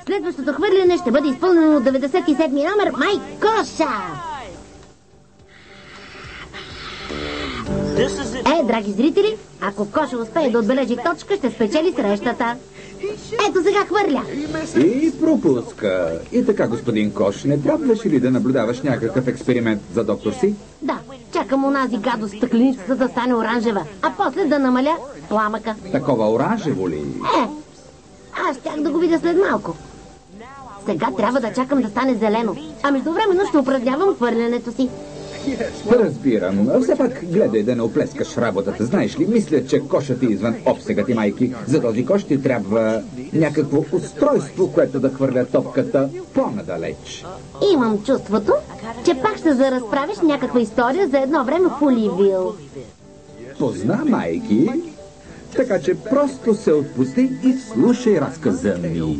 Следващото хвърляне ще бъде изпълнено от 97-ми номер Май Коша. Драги зрители, ако Коша успее да отбележи точка, ще спечели срещата. Ето сега хвърля. И пропуска. И така, господин Кош, не трябваше ли да наблюдаваш някакъв експеримент за доктор Си? Да, чакам онази гадост стъкленицата да стане оранжева, а после да намаля пламъка. Такова оранжево ли? Аз щях да го видя след малко. Сега трябва да чакам да стане зелено, а междувременно ще упражнявам хвърлянето си. Разбирам. Все пак гледай да не оплескаш работата. Знаеш ли, мисля, че кошът е извън обсега ти, майки. За този кош ти трябва някакво устройство, което да хвърля топката по-надалеч. Имам чувството, че пак ще заразправиш някаква история за едно време в Уливил. Позна, майки. Така че просто се отпусти и слушай разказа ми.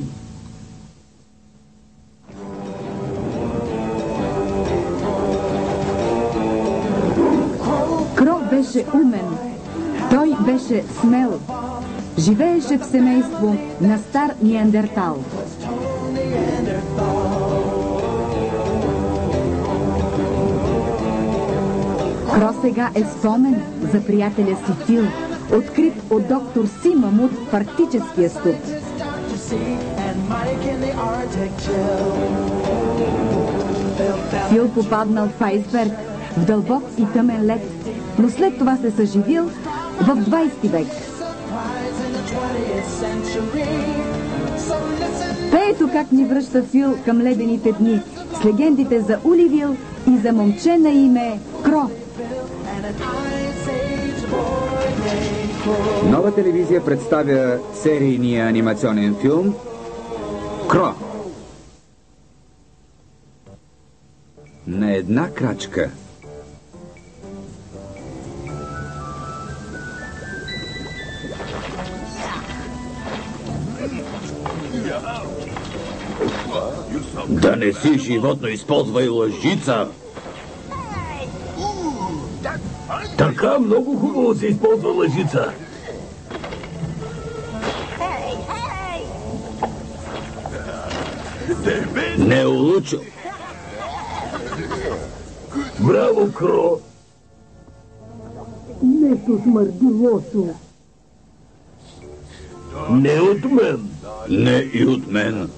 Кро беше умен. Той беше смел. Живееше в семейство на стар неандертал. Кро сега е спомен за приятеля си Фил, открит от доктор Си Мамут в арктическия студ. Фил попаднал в айсберг, в дълбок и тъмен лед, но след това се съживил в 20 век. Ето как ни връща Фил към ледените дни с легендите за Уливил и за момче на име Кро. Нова телевизия представя серийния анимационен филм Кро. На една крачка. Да не си животно, използвай лъжица. Така много хубаво се използва лъжица. Не улучил. Браво, Кро. Нещо смърди лошо. Не от мен. Не и от мен.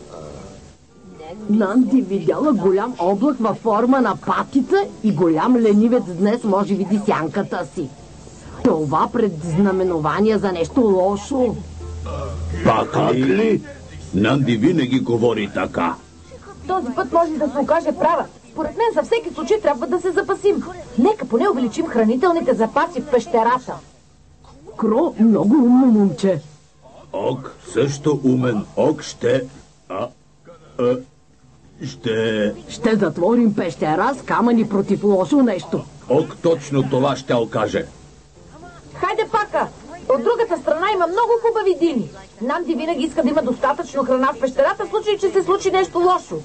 Нанди видяла голям облак във форма на патица и голям ленивец днес може види сянката си. Това предзнаменование за нещо лошо. Пак ли? Нанди винаги говори така. Този път може да се окаже права. Според мен за всеки случай трябва да се запасим. Нека поне увеличим хранителните запаси в пещерата. Кро много умно момче. Ок също умен. Ок ще... Ще затворим пещера с камъни против лошо нещо. Ок точно това ще окаже. Хайде пака! От другата страна има много хубави дини. Нанди винаги иска да има достатъчно храна в пещерата, в случай, че се случи нещо лошо.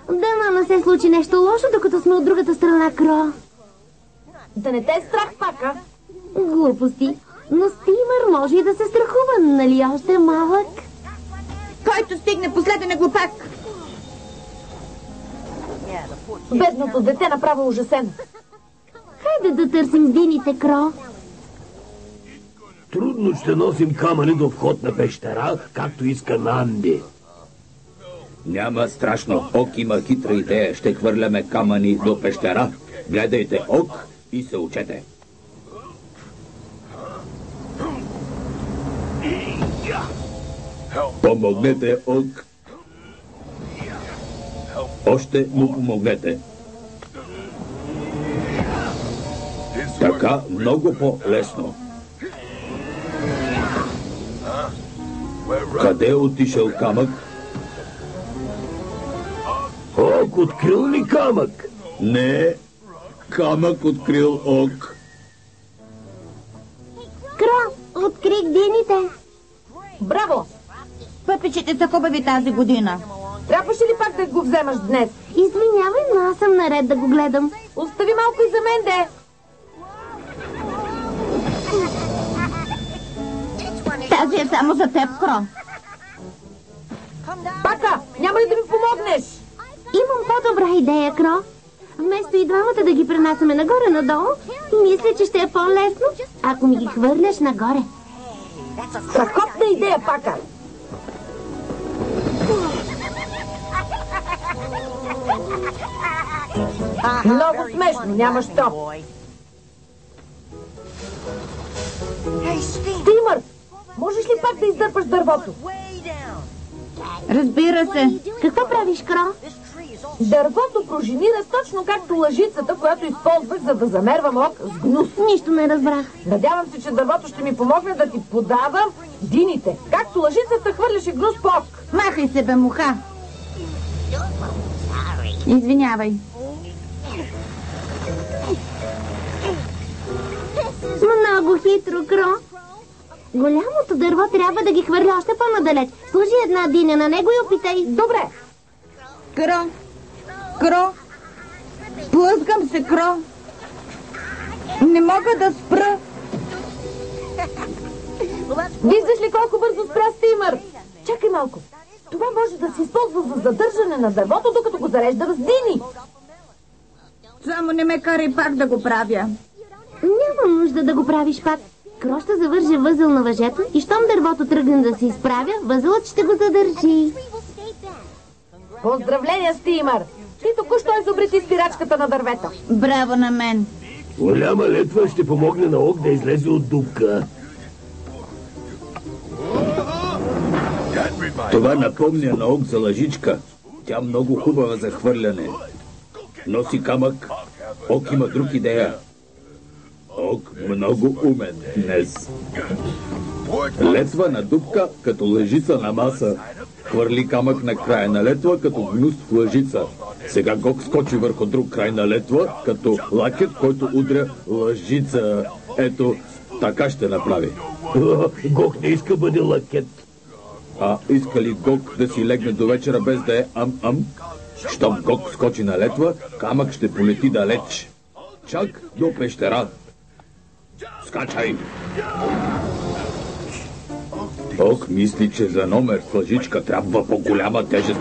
Да, не се случи нещо лошо, докато сме от другата страна, Кро. Да не те е страх, пака. Глупости. Но Стимър може и да се страхува, нали още е малък? Който стигне последен е глупак. Бедното дете направо ужасено. Хайде да търсим дините, Кро. Трудно ще носим камъни до вход на пещера, както иска Нанди. Няма страшно. Ок има хитра идея. Ще хвърляме камъни до пещера. Гледайте Ок и се учете. Помогнете Ок. Още му помогнете. Така много по-лесно. Къде е отишъл камък? Ок открил ли камък? Не, камък открил Ок. Кро, открих дините. Браво! Пъпичите са хубави тази година. Трябваше ли пак да го вземаш днес? Извинявай, но аз съм наред да го гледам. Остави малко и за мен, де! Тази е само за теб, Кро. Пака, няма ли да ми помогнеш? Имам по-добра идея, Кро. Вместо и двамата да ги пренасяме нагоре-надолу, мисля, че ще е по-лесно, ако ми ги хвърляш нагоре. Страхотна идея, Пака. Много смешно, няма що. Стимър, можеш ли пак да издърпаш дървото? Разбира се. Какво правиш, Кро? Дървото пружинира точно както лъжицата, която използвах, за да замервам ок с гнус. Нищо не разбрах. Надявам се, че дървото ще ми помогне да ти подавам дините. Както лъжицата хвърляше гнус по ок. Махай се, бе, муха. Извинявай. Много хитро, Кро. Голямото дърво трябва да ги хвърля още по-надалеч. Сложи една диня на него и опитай. Добре. Кро. Плъзгам се, Кро. Не мога да спра. Виждаш ли колко бързо спря Стимър? Чакай малко. Това може да се използва за задържане на дървото, докато го зареждам с дини. Само не ме карай пак да го правя. Няма нужда да го правиш пак. Кро ще завърже възел на въжето и щом дървото тръгне да се изправя, възелът ще го задържи. Поздравления, Стимър! Ти току-що изобрети спирачката на дървета. Браво на мен. Голяма летва ще помогне на Ок да излезе от дупка. Това напомня на Ок за лъжичка. Тя много хубава за хвърляне. Носи камък. Ок има друг идея. Ок много умен днес. Летва на дупка като лъжица на маса. Хвърли камък на края на летва като гнус в лъжица. Сега Гок скочи върху друг край на летва като лакет, който удря лъжица. Ето, така ще направи. Гок не иска бъде лакет. А иска ли Гок да си легне до вечера без да е ам-ам? Щом Гок скочи на летва, камък ще полети далеч. Чак до пещера. Скачай! Ок мисли, че за номер с лъжичка трябва по-голяма тежест.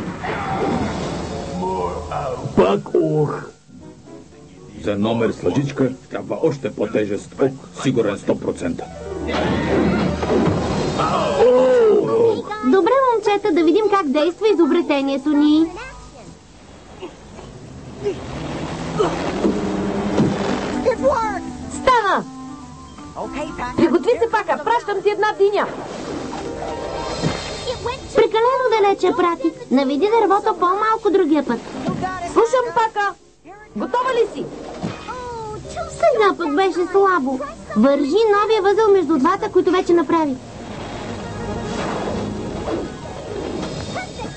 Пак ох! За номер с лъжичка трябва още по-тежест. Ок, сигурен 100%. Добре, момчета, да видим как действа изобретението ни. Стана! Приготви се, Пака, пращам ти една диня. Прекалено далече прати. Навиди дървото по-малко другия път. Слушам, Пака. Готова ли си? Сега пък беше слабо. Вържи новия възел между двата, които вече направи.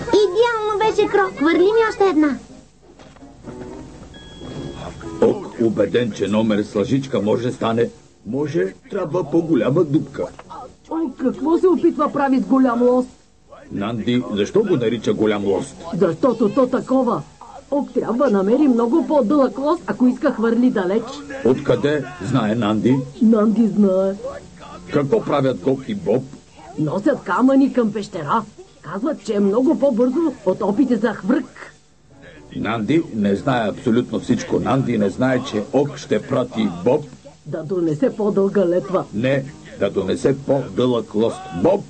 Идеално беше, Кро. Хвърли ми още една. Ок, убеден, че номер с лъжичка може стане. Може, трябва по-голяма дупка. О, какво се опитва прави с голям лост? Нанди, защо го нарича голям лост? Защото то такова. Ок трябва да намери много по-дълъг лост, ако иска хвърли далеч. Откъде знае Нанди? Нанди знае. Какво правят Гок и Боб? Носят камъни към пещера. Казват, че е много по-бързо от опите за хвърк. Нанди не знае абсолютно всичко. Нанди не знае, че Ок ще прати Боб. Да донесе по-дълга летва. Не, да донесе по-дълъг лост. Боб,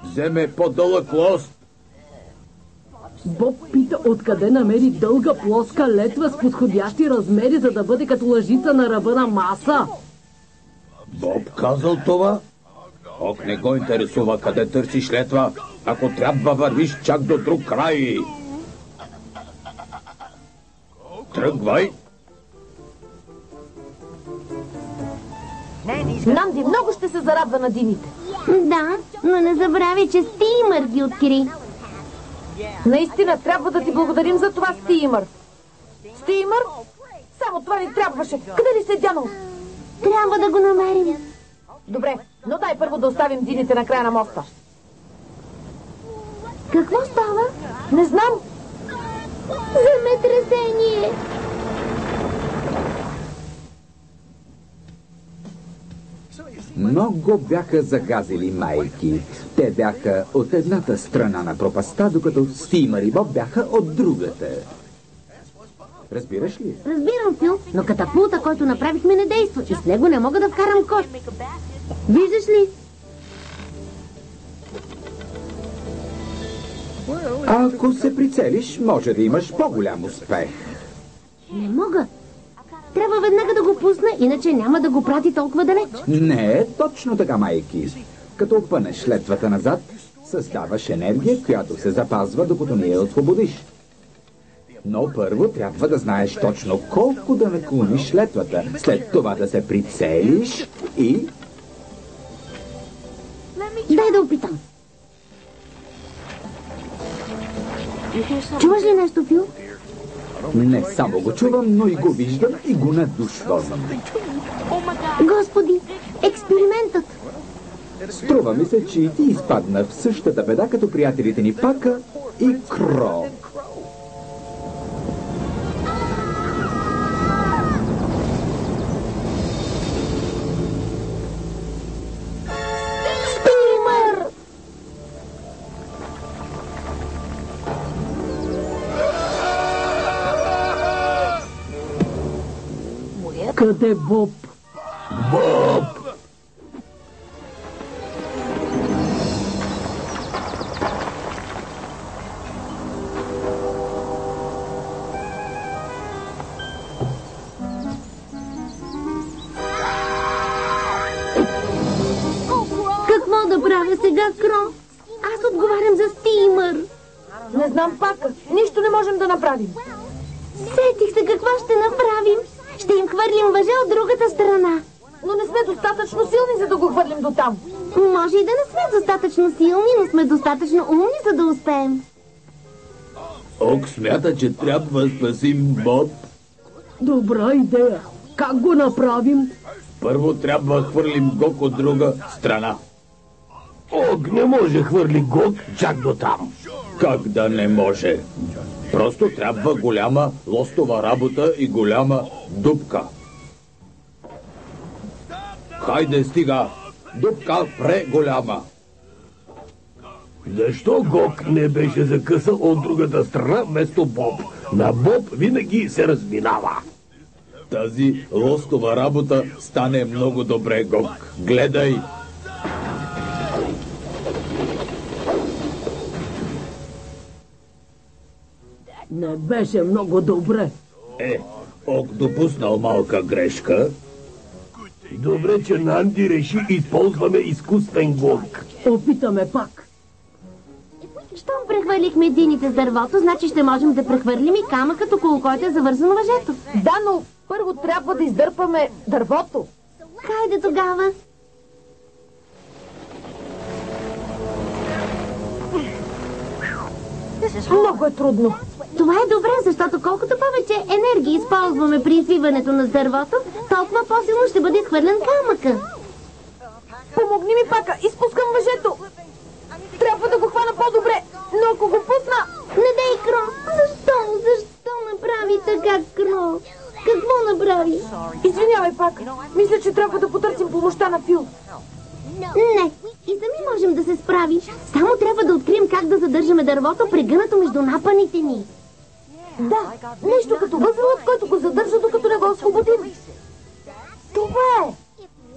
вземе по-дълъг лост. Боб пита откъде намери дълга плоска летва с подходящи размери, за да бъде като лъжица на ръба на маса. Боб казал това? Ок не го интересува къде търсиш летва. Ако трябва, вървиш чак до друг край. Тръгвай. Нанди много ще се зарадва на дините. Да, но не забравяй, че Стимър ги откри. Наистина трябва да ти благодарим за това, Стимър. Стимър? Само това ни трябваше. Къде ли се дянал? Трябва да го намерим. Добре, но дай първо да оставим дините на края на моста. Какво става? Не знам. Земетресение! много бяха загазили майки. Те бяха от едната страна на пропаста, докато Стимър и Боб бяха от другата. Разбираш ли? Разбирам, Фил, но катапулта, който направихме, не действа и с него не мога да вкарам кош. Виждаш ли? Ако се прицелиш, може да имаш по-голям успех. Не мога. Трябва веднага да го пусна, иначе няма да го прати толкова далеч. Не е точно така, майки. Като опънеш летвата назад, създаваш енергия, която се запазва, докато не я освободиш. Но първо трябва да знаеш точно колко да наклониш летвата, след това да се прицелиш и... Дай да опитам. Чуваш ли нещо, Фил? Не само го чувам, но и го виждам и го надушвам. Господи, експериментът! Струва ми се, че и ти изпадна в същата беда, като приятелите ни Пака и Кро. Стимър! Къде Боб? Боб! Какво да правя сега, Кро? Аз отговарям за Стимър. Не знам, Пака. Нищо не можем да направим. Сетих се какво ще направим. Ще им хвърлим въже от другата страна. Но не сме достатъчно силни, за да го хвърлим до там. Може и да не сме достатъчно силни, но сме достатъчно умни, за да успеем. Ок смята, че трябва да спасим Боб. Добра идея. Как го направим? Първо трябва да хвърлим Гок от друга страна. Ок не може хвърли Гок чак до там. Как да не може? Просто трябва голяма лостова работа и голяма дупка. Хайде, стига! Дупка преголяма. Защо Гок не беше закъсал от другата страна вместо Боб? На Боб винаги се разминава. Тази лостова работа стане много добре, Гок. Гледай! Не беше много добре. Ок допуснал малка грешка. Добре, че Нанди реши използваме изкуствен Гок. Опитаме пак. Щом прехвърлихме дините с дървото, значи ще можем да прехвърлим и камъкът, около който е завързано въжето. Да, но първо трябва да издърпаме дървото. Хайде тогава. Много е трудно. Това е добре, защото колкото повече енергия използваме при извиването на дървото, толкова по-силно ще бъде изхвърлен камъка. Помогни ми, Пака, изпускам въжето. Трябва да го хвана по-добре, но ако го пусна... Не дей, Кро! Защо направи така, Кро? Какво направи? Извинявай, Пака. Мисля, че трябва да потърсим помощта на Фил. Не, и сами можем да се справим. Само трябва да открием как да задържаме дървото, прегънато между напаните ни. Да, нещо като възелът, който го задържа, докато не го освободим. Това е.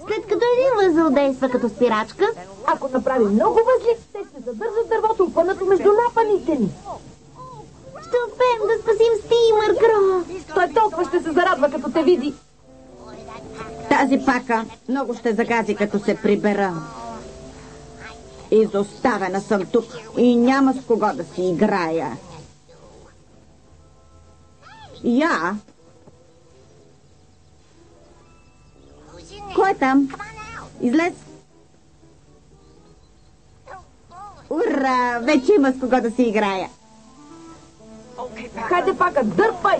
След като един възел действа като спирачка, Ако направим много възли, те ще задържат дървото опънато между напаните ни. ще успеем да спасим Стимър, Кро. Той толкова ще се зарадва, като те види. Тази Пака много ще загази, като се прибера. Изоставена съм тук и няма с кого да си играя. Я? Кой е там? Излез. Ура! Вече има с кого да си играя. Хайде, Пака, дърпай!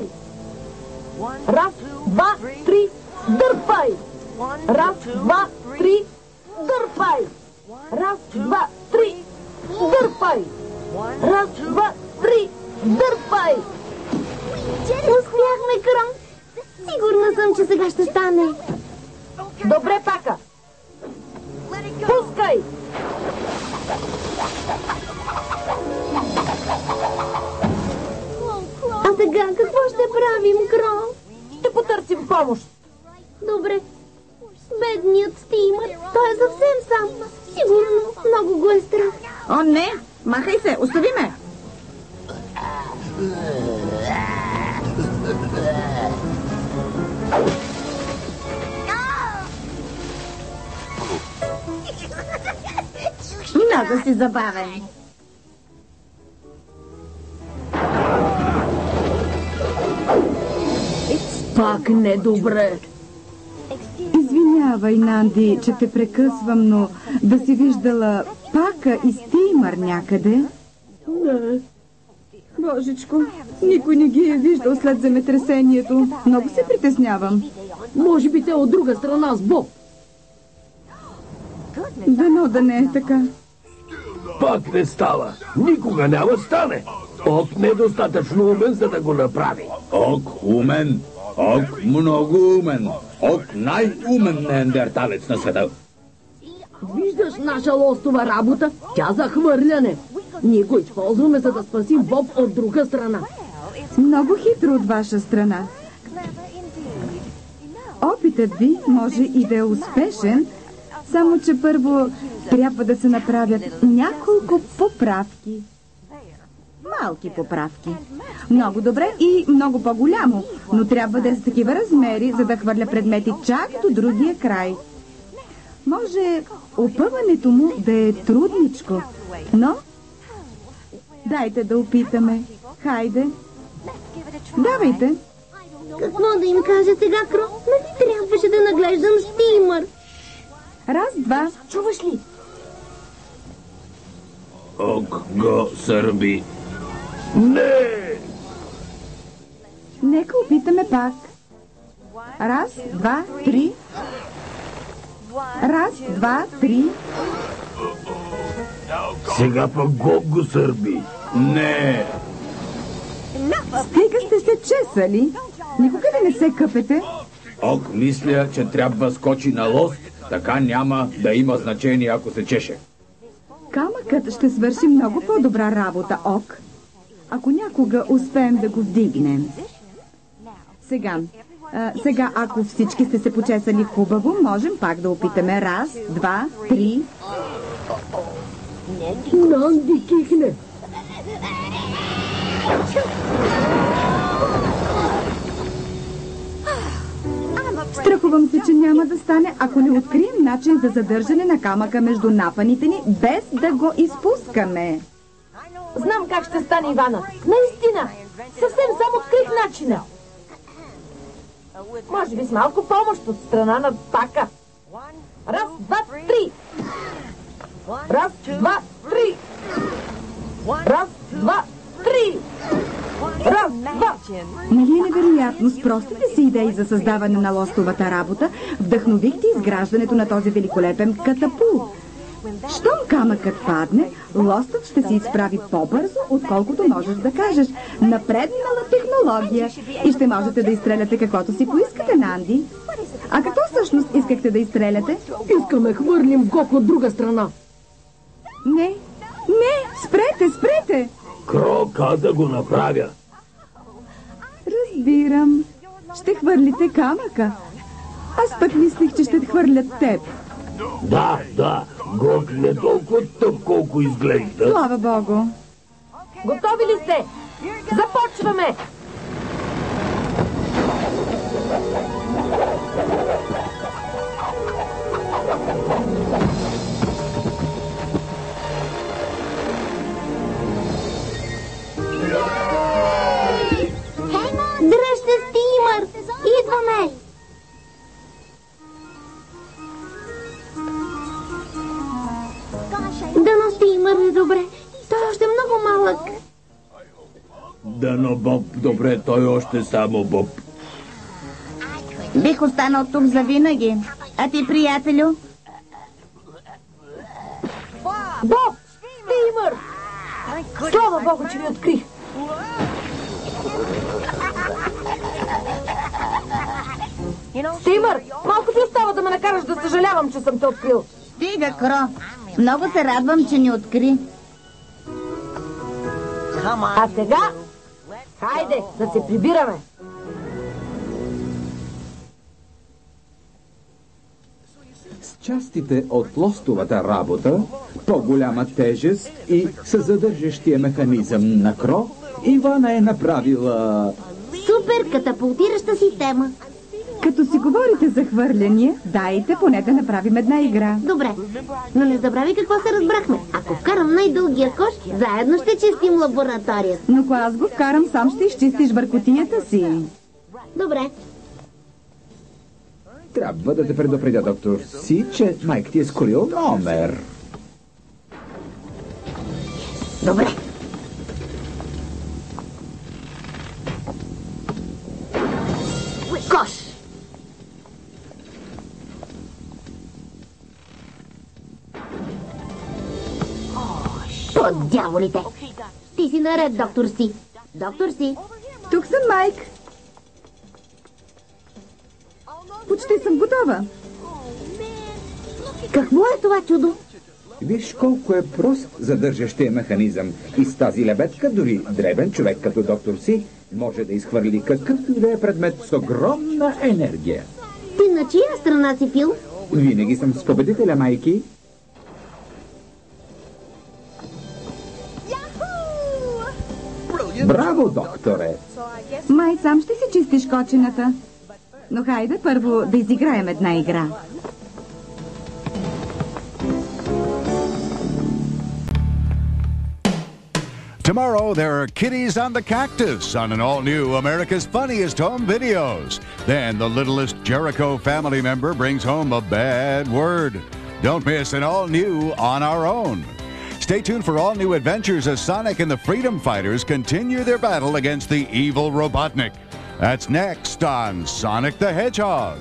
Раз, два, три, дърпай! Раз, два, три, дърпай! Раз, два, три, дърпай! Раз, два, три, дърпай! Успяхме, Кро. Сигурна съм, че сега ще стане. Добре, Пака. Чакай! А сега какво ще правим, Кро? Ще потърсим помощ. Добре. Бедният Стимър, той е съвсем сам. Сигурно много го е страх. О, не! Махай се! Остави ме! Много си забавен. Пак не добре. Извинявай, Нанди, че те прекъсвам, но да си виждала Пака и Стимър някъде? Не. Божичко, никой не ги е виждал след земетресението. Много се притеснявам. Може би те от друга страна с Боб. Дано да не е така. Пак не става. Никога няма стане. Ок не е достатъчно умен, за да го направи. Ок умен. Ок много умен. Ок най-умен неандерталец на света. Виждаш наша лостова работа? Тя за хвърляне. Ние го използваме, за да спасим Боб от друга страна. Много хитро от ваша страна. Опитът ви може и да е успешен, само че първо трябва да се направят няколко поправки. Малки поправки. Много добре и много по-голямо, но трябва да е с такива размери, за да хвърля предмети чак до другия край. Може опъването му да е трудничко, но дайте да опитаме. Хайде. Давайте. Какво да им кажа сега, Кро? Нали трябваше да наглеждам Стимър? Раз, два. Чуваш ли? Ок го сърби. Не! Нека опитаме пак. Раз, два, три. Раз, два, три. Сега пък Гог го сърби. Не! Стига сте се чесали. Никога да не се къпете. Ок мисля, че трябва скочи на лост, така няма да има значение, ако се чеше. Камъкът ще свърши много по-добра работа, Ок, ако някога успеем да го вдигнем. Сега, ако всички сте се почесали хубаво, можем пак да опитаме. Раз, два, три. Нанди кихне. Страхувам се, че няма да стане, ако не открием начин за задържане на камъка между напаните ни, без да го изпускаме. Знам как ще стане, Ивана. Наистина. Съвсем само открих начина. Може би с малко помощ от страна на Пака. Раз, два, три. Раз, два, три. Раз, два, три. Раз, два. Нали е невероятно, с простите си идеи за създаване на лостовата работа, вдъхновихте изграждането на този великолепен катапулт. Щом камъкът падне, лостът ще се изправи по-бързо, отколкото можеш да кажеш. Напреднала технология. И ще можете да изстреляте каквото си поискате, Нанди. А какво всъщност искахте да изстреляте? Искаме хвърлим Гог от друга страна. Не, спрете! Кро каза го направя. Разбирам. Ще хвърлите камъка. Аз пък мислих, че ще хвърлят теб. Да, Гог не толкова тъп, колко изглежда. Слава Богу. Готови ли сте? Започваме! Дръжте, Стимър! Идваме! Дано Стимър е добре. Той е още много малък. Дано Боб, добре, той още само Боб. Бих останал тук завинаги. А ти, приятелю? Боб! Стимър! Слава Богу, че ви открих! Стимър, малко ти остава да ме накараш да съжалявам, че съм те открил. Стига, Кро. Много се радвам, че ни откри. А сега, хайде да се прибираме. С частите от лостовата работа, по-голяма тежест и със задържащия механизъм на Кро, Ивана е направила... Супер катапултираща система. Като си говорите за хвърляния, дайте поне да направим една игра. Добре, но не забрави какво се разбрахме. Ако вкарам най-дългия кош, заедно ще чистим лабораторията. Но ако аз го вкарам, сам ще изчистиш бъркотията си. Добре. Трябва да те предупредя, доктор Си, че майка ти е скорил номер. Добре. Кош! По дяволите! Ти си наред, доктор Си. Доктор Си. Тук съм, Майк. Почти съм готова. Какво е това чудо? Виж колко е прост задържащия механизъм. И с тази лебедка дори дребен човек като доктор Си може да изхвърли какъвто и да е предмет с огромна енергия. Ти на чия страна си, Фил? Винаги съм с победителя, майки. Браво, докторе! Май, сам ще си чистиш кочината. Но хайде първо да изиграем една игра. Tomorrow, there are kitties on the cactus on an all-new America's Funniest Home Videos. Then the littlest Jericho family member brings home a bad word. Don't miss an all-new On Our Own. Stay tuned for all-new adventures as Sonic and the Freedom Fighters continue their battle against the evil Robotnik. That's next on Sonic the Hedgehog.